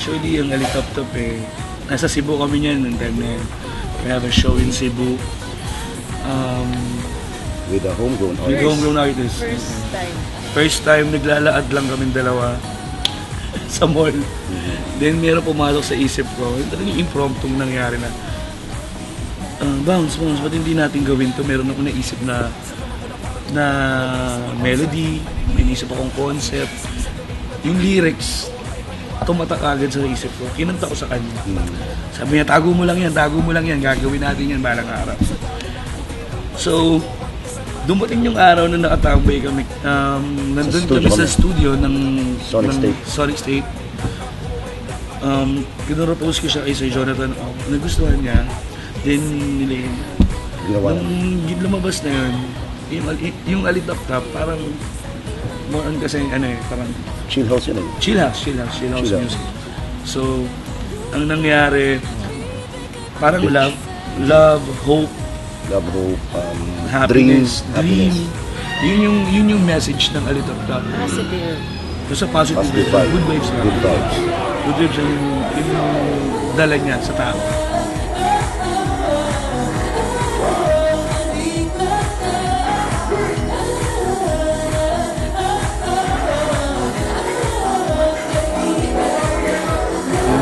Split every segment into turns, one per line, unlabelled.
Actually, ang Alitop-Top nasa Cebu kami niyan nung time na yun. We have a show in Cebu.
With a homegrown artist.
With homegrown artist. First time, naglalaad lang kami dalawa sa mall. Then meron pumasok sa isip ko, talagang impromptu nangyari na, Bounce, ba't hindi natin gawin to? Meron ako naisip na melody, may naisip akong concept. Yung lyrics, tumatak agad sa isip ko. Kinanta ko sa kanya. Sabi niya, tago mo lang yan, gagawin natin yan balang araw. So, dumating yung araw na nakatambay kami. Nandun kami sa studio ng Sonic State. Pinropose ko siya kay Sir Jonathan. Nagustuhan niya. Then, nung lumabas na yun, yung Alitop-Top, parang more on kasi, parang
chill house yun.
Chill house music. So, ang nangyari, parang love, hope, happiness, dream. Yun yung message ng Alitop-Top.
Positive.
Basta positive vibes. Good vibes. Good vibes yung dala niya sa tao.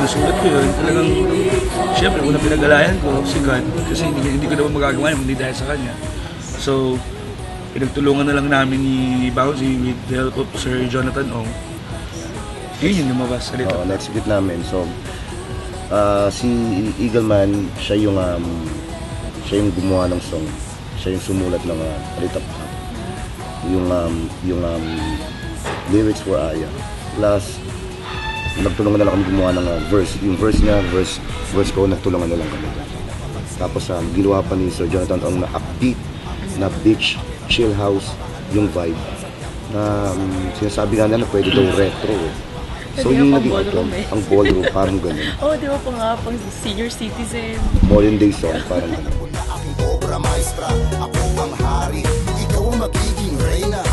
Nasulat ko yun, talagang, siyempre, unang pinag-alayan ko, si God, kasi hindi ko naman magagawa yun, hindi dahil sa kanya. So, pinagtulungan na lang namin ni Bouncy with the help of Sir Jonathan Ong. Yun yung lumabas sa Alitop-Top.
Na-execute namin. So, si Eagleman, siya yung gumawa ng song. Siya yung sumulat ng Alitop-Top. Yung lyrics were Aya. Plus, nagtulungan na lang kami gumawa ng verse. Yung verse niya, verse ko, nagtulungan na lang kami. Tapos ginawa pa ni Sir Jonathan ang upbeat, na beach, chill house, yung vibe. Na sinasabi nga na pwede daw retro. So yung naging ang ballroom, parang gano'n.
Di ba pang senior citizen?
Modern day song, parang gano'n.
Ako ang hari, ikaw ang magiging reyna.